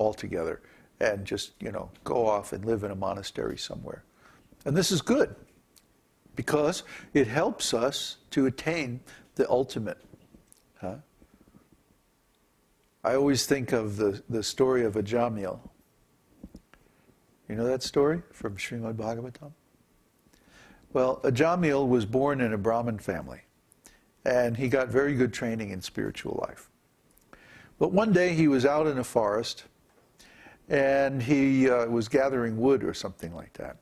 altogether and just, go off and live in a monastery somewhere. And this is good because it helps us to attain the ultimate. Huh? I always think of the story of Ajamil. You know that story from Śrīmad-Bhāgavatam? Well, Ajamil was born in a Brahmin family, and he got very good training in spiritual life. But one day he was out in a forest, and he was gathering wood or something like that.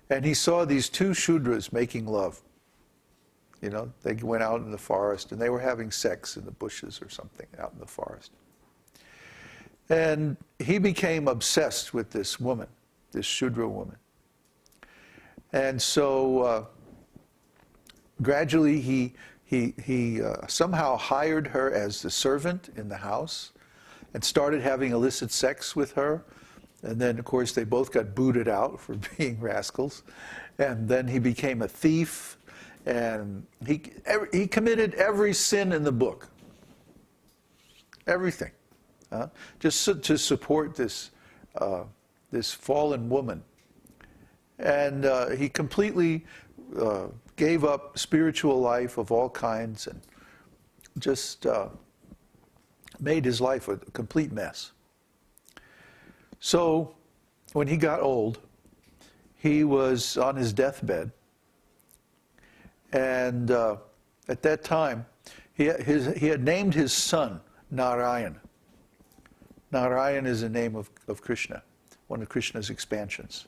And he saw these two Shudras making love. They went out in the forest, and they were having sex in the bushes or something out in the forest. And he became obsessed with this woman, this Shudra woman. And so gradually he somehow hired her as the servant in the house and started having illicit sex with her. And then, of course, they both got booted out for being rascals. And then he became a thief. And he committed every sin in the book. Everything. Just to support this fallen woman. And he completely gave up spiritual life of all kinds and just made his life a complete mess. So when he got old, he was on his deathbed. And at that time, he had named his son Narayan. Narayan is the name of Krishna, one of Krishna's expansions.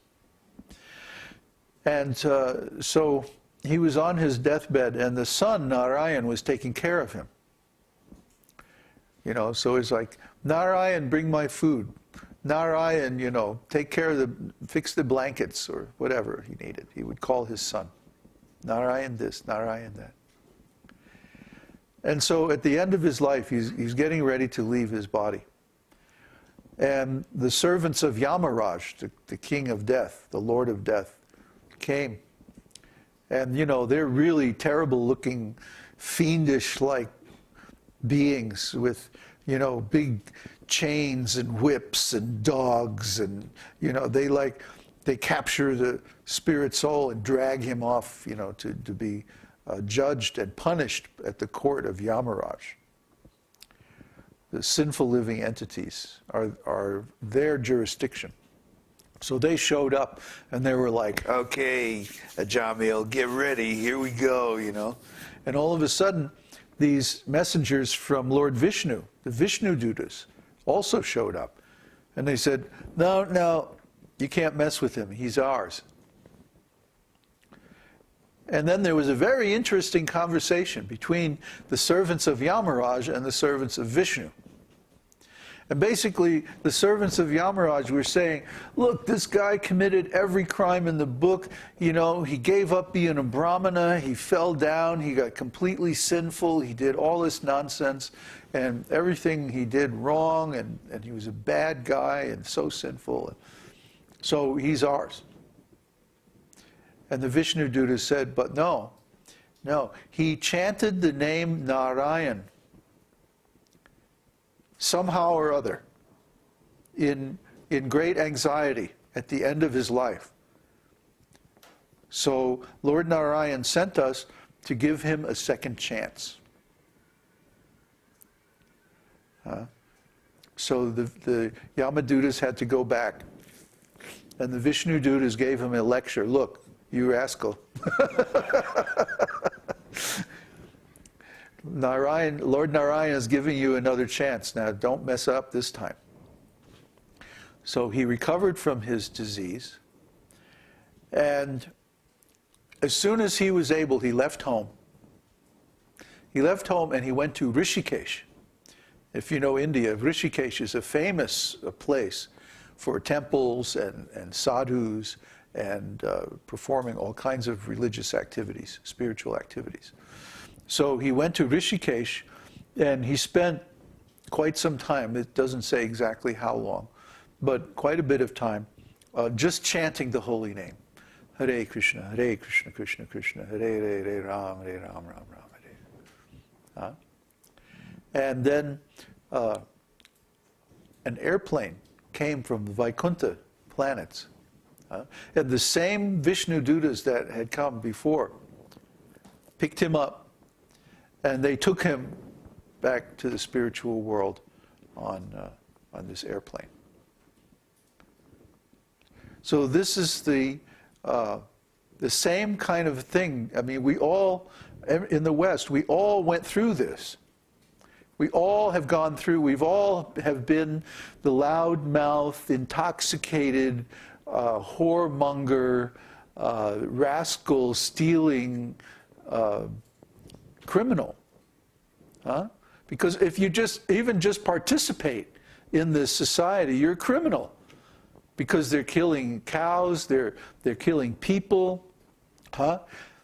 And so he was on his deathbed, and the son, Narayan, was taking care of him. So it's like, Narayan, bring my food. Narayan, take care of fix the blankets or whatever he needed. He would call his son. Narayan this, Narayan that. And so at the end of his life, he's getting ready to leave his body. And the servants of Yamaraj, the king of death, the lord of death, came. And, they're really terrible looking, fiendish-like beings with, big chains and whips and dogs. And, they capture the spirit soul and drag him off, to be judged and punished at the court of Yamaraj. The sinful living entities are their jurisdiction. So they showed up and they were like, okay, Ajamil, get ready, here we go, And all of a sudden, these messengers from Lord Vishnu, the Vishnu Dutas, also showed up. And they said, no, you can't mess with him, he's ours. And then there was a very interesting conversation between the servants of Yamaraj and the servants of Vishnu. And basically, the servants of Yamaraj were saying, look, this guy committed every crime in the book. He gave up being a brahmana, he fell down, he got completely sinful, he did all this nonsense, and everything he did wrong, and he was a bad guy and so sinful. So he's ours. And the Vishnu Duta said, but no, he chanted the name Narayan somehow or other, in great anxiety at the end of his life. So Lord Narayan sent us to give him a second chance. So the Yamadutas had to go back. And the Vishnu Dutas gave him a lecture. Look, you rascal. Lord Narayan is giving you another chance. Now, don't mess up this time. So he recovered from his disease. And as soon as he was able, he left home. He left home and he went to Rishikesh. If you know India, Rishikesh is a famous place for temples and sadhus and performing all kinds of religious activities, spiritual activities. So he went to Rishikesh, and he spent quite some time, it doesn't say exactly how long, but quite a bit of time, just chanting the holy name. Hare Krishna, Krishna Krishna, Hare Ram, Ram Ram, Hare. And then an airplane came from the Vaikuntha planets. And the same Vishnu Dutas that had come before picked him up, and they took him back to the spiritual world on this airplane. So this is the same kind of thing. I mean, we all, in the West, we all went through this. We all have gone through, we've all have been the loudmouth, intoxicated, whoremonger, rascal, stealing criminal. Because if you even just participate in this society, you're a criminal. Because they're killing cows, they're killing people.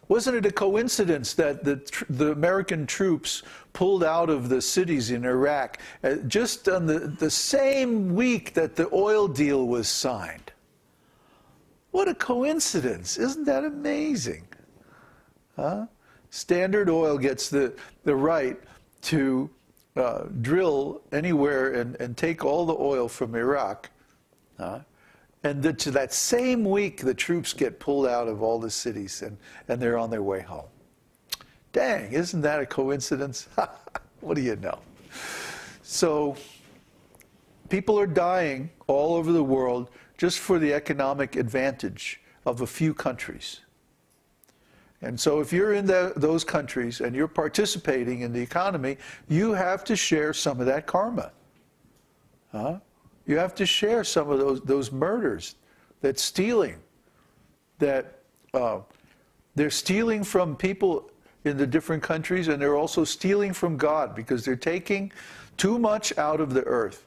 Wasn't it a coincidence that the American troops pulled out of the cities in Iraq just on the same week that the oil deal was signed? What a coincidence. Isn't that amazing? Standard Oil gets the right to drill anywhere and take all the oil from Iraq. And to that same week, the troops get pulled out of all the cities and they're on their way home. Dang, isn't that a coincidence? What do you know? So people are dying all over the world just for the economic advantage of a few countries. And so if you're in those countries and you're participating in the economy, you have to share some of that karma. You have to share some of those murders, that stealing, that they're stealing from people in the different countries, and they're also stealing from God because they're taking too much out of the earth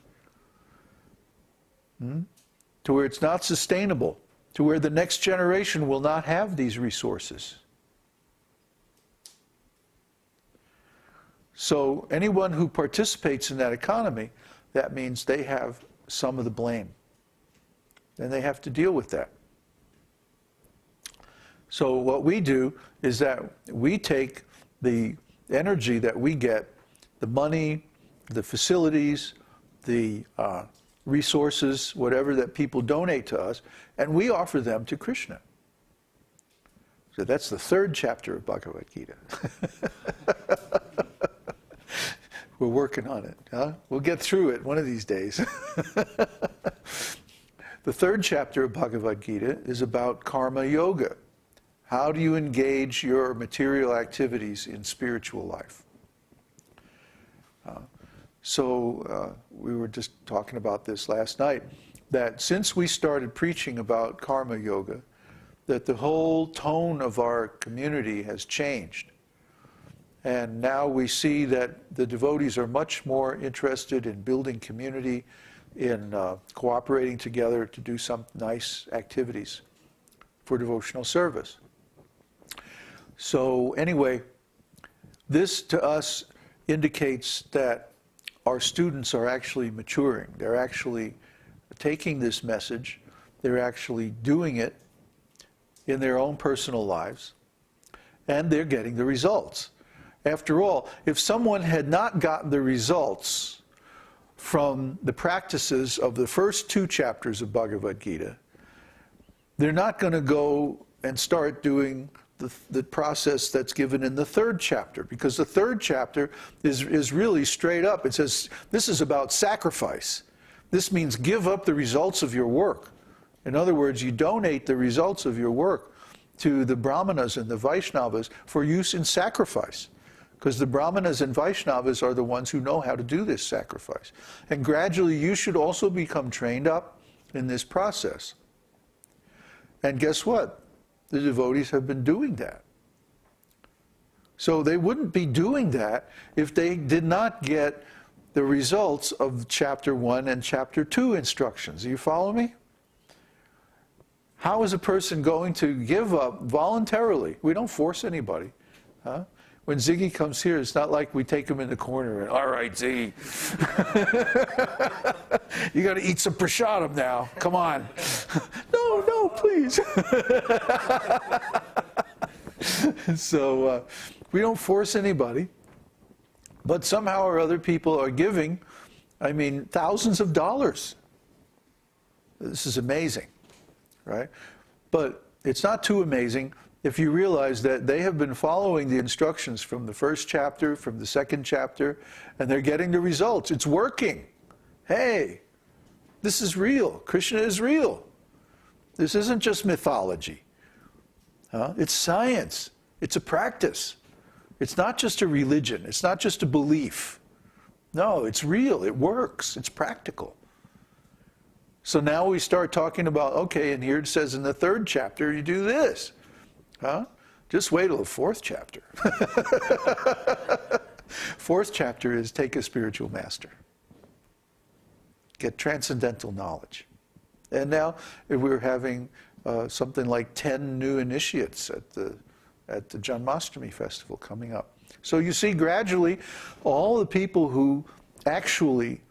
to where it's not sustainable, to where the next generation will not have these resources. So anyone who participates in that economy, that means they have some of the blame. And they have to deal with that. So what we do is that we take the energy that we get, the money, the facilities, the resources, whatever that people donate to us, and we offer them to Krishna. So that's the 3rd chapter of Bhagavad-gītā. We're working on it. We'll get through it one of these days. The 3rd chapter of Bhagavad-gītā is about karma yoga. How do you engage your material activities in spiritual life? We were just talking about this last night, that since we started preaching about karma yoga, that the whole tone of our community has changed. And now we see that the devotees are much more interested in building community, in cooperating together to do some nice activities for devotional service. So anyway, this to us indicates that our students are actually maturing. They're actually taking this message. They're actually doing it in their own personal lives. And they're getting the results. After all, if someone had not gotten the results from the practices of the first 2 chapters of Bhagavad-gītā, they're not going to go and start doing the process that's given in the 3rd chapter, because the 3rd chapter is really straight up. It says, this is about sacrifice. This means give up the results of your work. In other words, you donate the results of your work to the Brahmanas and the Vaishnavas for use in sacrifice. Because the Brahmanas and Vaishnavas are the ones who know how to do this sacrifice. And gradually you should also become trained up in this process. And guess what? The devotees have been doing that. So they wouldn't be doing that if they did not get the results of chapter 1 and chapter 2 instructions. Do you follow me? How is a person going to give up voluntarily? We don't force anybody. When Ziggy comes here, it's not like we take him in the corner and, all right, Ziggy, you got to eat some prasadam now. Come on. No, please. So we don't force anybody. But somehow or other people are giving, thousands of dollars This is amazing, right? But it's not too amazing if you realize that they have been following the instructions from the first chapter, from the second chapter, and they're getting the results. It's working. Hey, this is real. Krishna is real. This isn't just mythology. It's science. It's a practice. It's not just a religion. It's not just a belief. No, it's real. It works. It's practical. So now we start talking about, okay, and here it says in the third chapter, you do this. Just wait till the fourth chapter. Fourth chapter is take a spiritual master. Get transcendental knowledge. And now we're having something like 10 new initiates at the Janmashtami festival coming up. So you see gradually all the people who actually